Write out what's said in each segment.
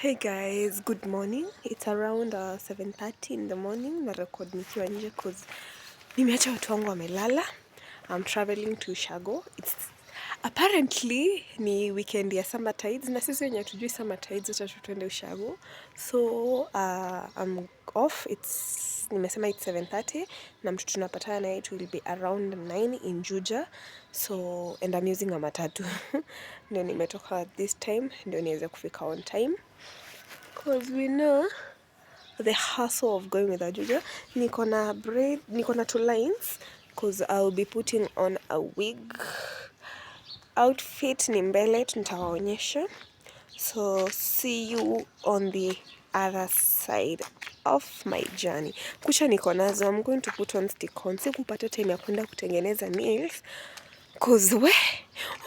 Hey guys, good morning. It's around 7:30 in the morning. Na record nikiwa nje cause nimeacha watu wangu wamelala. I'm traveling to Shago. It's apparently ni weekend ya summer tides na sisi wenye hatujui summer tides acha tuende Ushago. So I'm off. Nimesema it's 7:30 na mtu tunapatana naye it will be around 9 in Juja. So and I'm using a matatu. Ndio nimetoka at this time ndio niweze kufika on time. Because we know the hustle of going with a Juja. Niko na 2 lines because I'll be putting on a wig. Outfit ni mbele nitawaonyesha. So see you on the other side of my journey. Kucha niko nazo, I'm going to put on stick-on. Sikupata time ya kwenda kutengeneza nails. Cause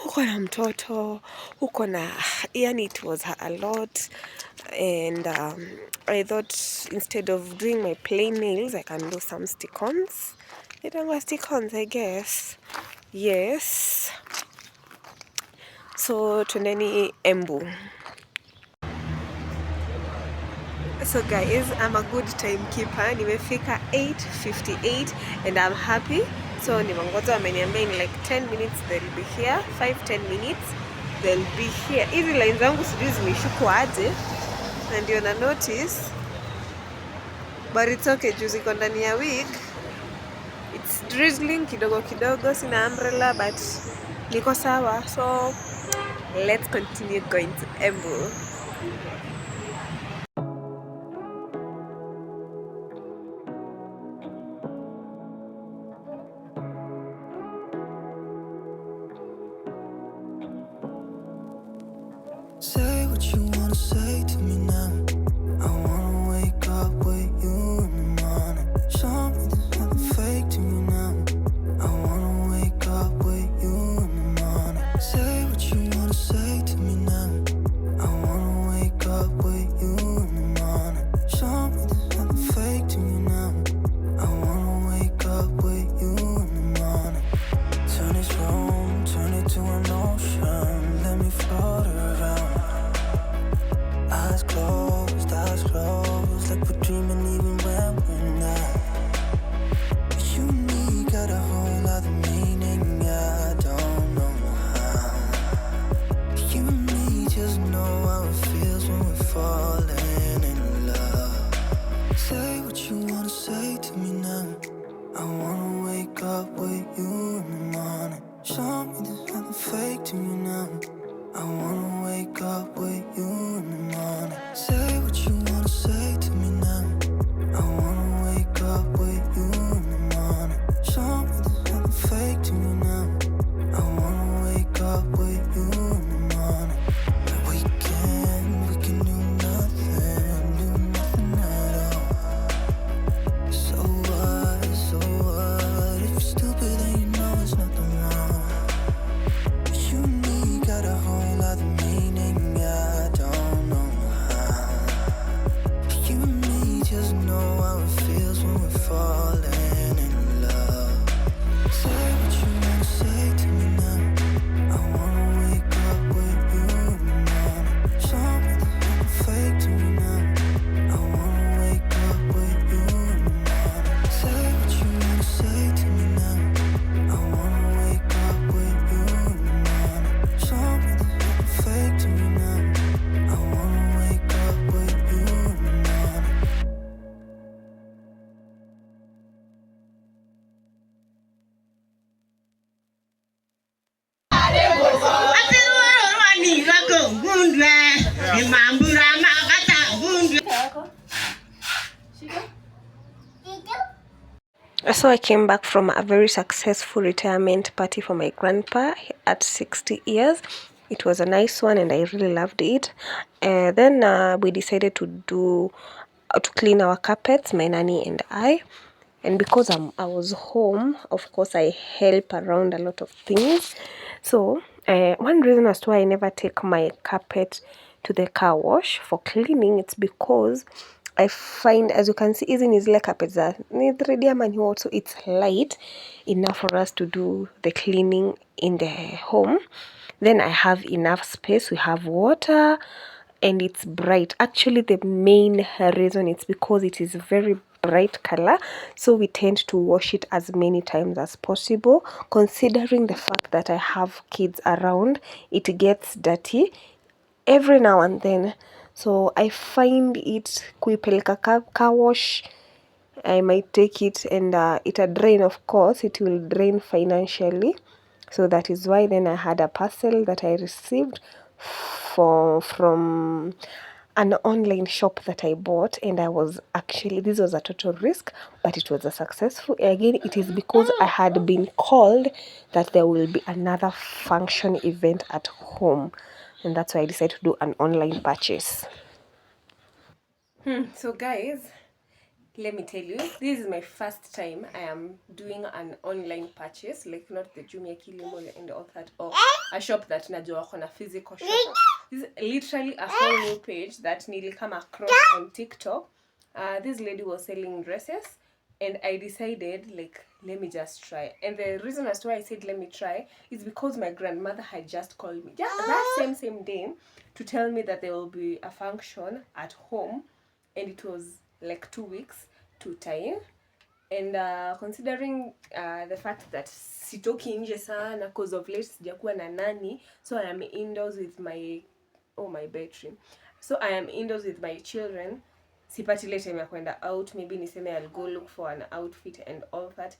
uko na mtoto, uko na, yani it was a lot. And I thought instead of doing my plain nails, I can do some stick-ons. Stick-ons, I guess. Yes. So tuendeni Embu. So guys, I'm a good timekeeper. Nimefika 8:58 and I'm happy. So nimangoja wameniambia in like 10 minutes they'll be here. 5-10 minutes they'll be here. Hizi lines zangu sijui zimeshukwa aje. Na ndio na notice. But it's okay, juu ziko ndani ya wig. It's drizzling kidogo kidogo, sina umbrella but niko sawa. So let's continue going to Embu. Say what you wanna say to me now. I wanna wake up with you in the morning. Show me there's nothing fake to me now. I wanna wake up with you in the morning. Say what you wanna say to me now. I wanna wake up with you in the morning. Show me there's nothing fake to me now. I wanna wake up with you in the morning. Turn this room, turn it to an ocean. Let me float around. Eyes closed, like we're dreaming even when we're not. You and me got a whole other meaning, I don't know how. You and me just know how it feels when we're falling in love. Say what you wanna say to me now. I wanna wake up with you in the morning. Show me there's nothing fake to me now. I wanna wake up with you in the morning. Say what you wanna say to me now. I wanna wake up with you in the morning. Show me there's nothing fake to me now. I wanna wake up with you in the morning. We can do nothing at all. So what? If you're stupid then you know there's nothing wrong. But you and me got a whole other meaning, I don't know how. You and me just know how it feels when we're falling in love. Say what you wanna say to me now. I wanna wake up with you in the morning. Show me there's nothing fake to me now. I wanna wake up with you in the morning. Say what you wanna say to me now. I wanna wake up with you in the morning. Show me there's nothing fake to me now. I wanna wake up with you in the morning. So I came back from a very successful retirement party for my grandpa at 60 years. It was a nice one and I really loved it. Then we decided to clean our carpets, my nanny and I. And because I was home, of course I help around a lot of things. So one reason as to why I never take my carpet to the car wash for cleaning, it's because I find, as you can see, hizi ni zile carpets za ni 3D ama ni what, so it's light enough for us to do the cleaning in the home. Then I have enough space. We have water and it's bright. Actually, the main reason it's because it is very bright color, so we tend to wash it as many times as possible. Considering the fact that I have kids around, it gets dirty every now and then, so I find it kuipeleka car wash, I might take it and it a drain. Of course it will drain financially, so that is why then I had a parcel that I received from an online shop that I bought, and I was actually, this was a total risk, but it was a successful. Again, it is because I had been called that there will be another function event at home, and that's why I decided to do an online purchase. So guys, let me tell you, this is my first time I am doing an online purchase, like not the Jumia, Kilimall and all that, or a shop that najua wako na physical shop. This is literally a whole new page that nili come across on TikTok. This lady was selling dresses, and I decided, like, let me just try. And the reason as to why I said let me try is because my grandmother had just called me just that same day to tell me that there will be a function at home, and it was like 2 weeks to time. And considering the fact that sitoki nje sana cause of late sijakuwa na nani, so I am indoors with my my bedroom, so I am indoors with my children, sipati ile time ya kwenda out. Maybe niseme I'll go look for an outfit and all that,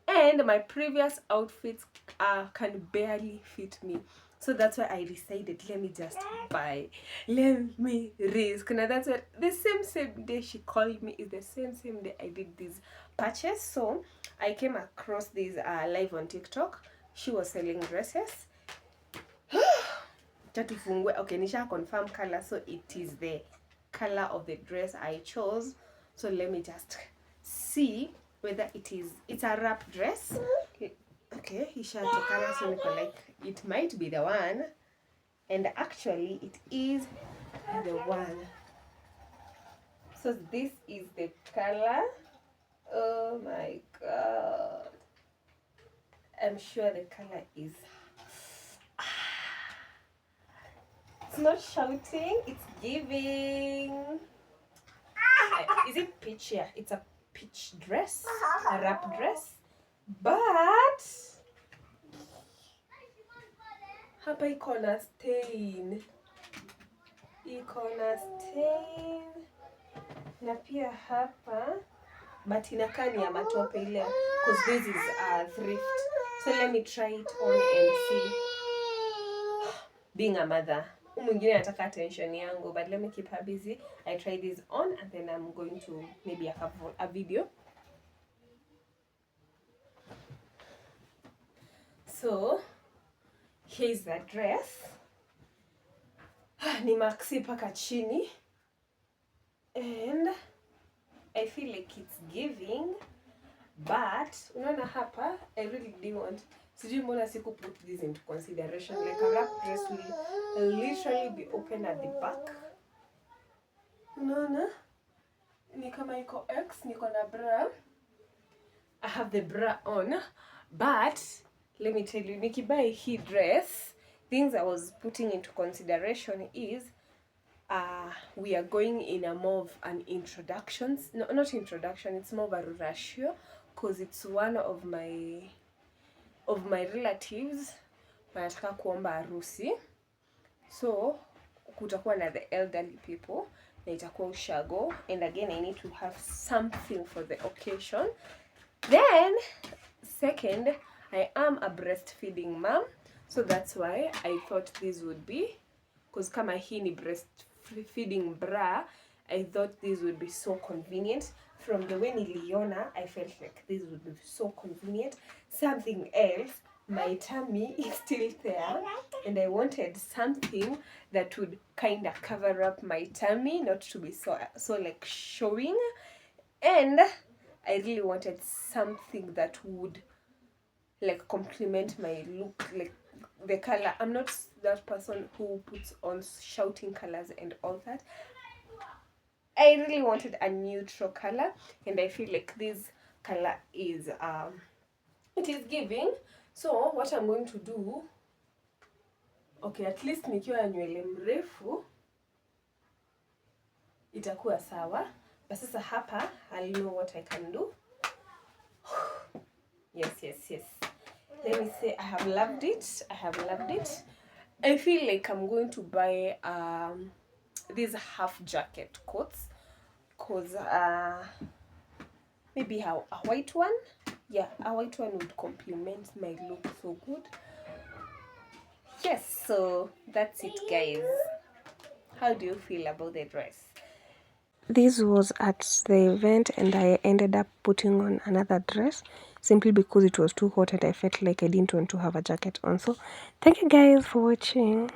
and my previous outfits can barely fit me. So that's why I decided, let me just buy, let me risk. Now that's what, the same day she called me is the same day I did this purchase. So I came across this live on TikTok. She was selling dresses. Okay, nisha confirm color, so it is the color of the dress I chose. So let me just see whether it's a wrap dress. Okay, isha tokana, so niko like it might be the one, and actually it is the one. So this is the color. Oh my god, I'm sure the color is it's not shouting, it's giving. Is it peach? Yeah, it's a peach dress, a wrap dress, but hapa iko na stain, na pia hapa, but inakaa ni ya matope ile, because this is a thrift. So let me try it on and see. Being a mother, mwingine anataka attention yangu, but let me keep her busy. I try this on and then I'm going to maybe have a video. So here's the dress. Ni maxi paka chini, and I feel like it's giving, but unaona hapa I really didn't want, sijui mbona siku put this into consideration. Like a wrap dress will literally be open at the back. Unaona ni kama iko X, niko na bra, I have the bra on, but let me tell you, nikibuy hii dress, things I was putting into consideration is we are going in a more of an introduction, no, not introduction, it's more of a ratio, because it's one of my relatives wanataka kuomba harusi, so kutakuwa na the elderly people na itakuwa ushago, and again I need to have something for the occasion. Then second, I am a breastfeeding mom, so that's why I thought this would be, because kama hii ni breastfeeding bra, I thought this would be so convenient. From the way niliona, I felt like this would be so convenient. Something else, my tummy is still there, and I wanted something that would kind of cover up my tummy, not to be so like showing, and I really wanted something that would like complement my look, like the color. I'm not that person who puts on shouting colors and all that. I really wanted a neutral color, and I feel like this color is it is giving. So what I'm going to do, okay, at least nikiwa nywele mrefu, itakuwa sawa. But sasa hapa I'll know what I can do. Yes. Let me say I have loved it. I feel like I'm going to buy these half jacket coats, cause maybe a white one. Yeah, a white one would complement my look so good. Yes, so that's it, guys. How do you feel about the dress? This was at the event and I ended up putting on another dress simply because it was too hot and I felt like I didn't want to have a jacket on. So thank you guys for watching.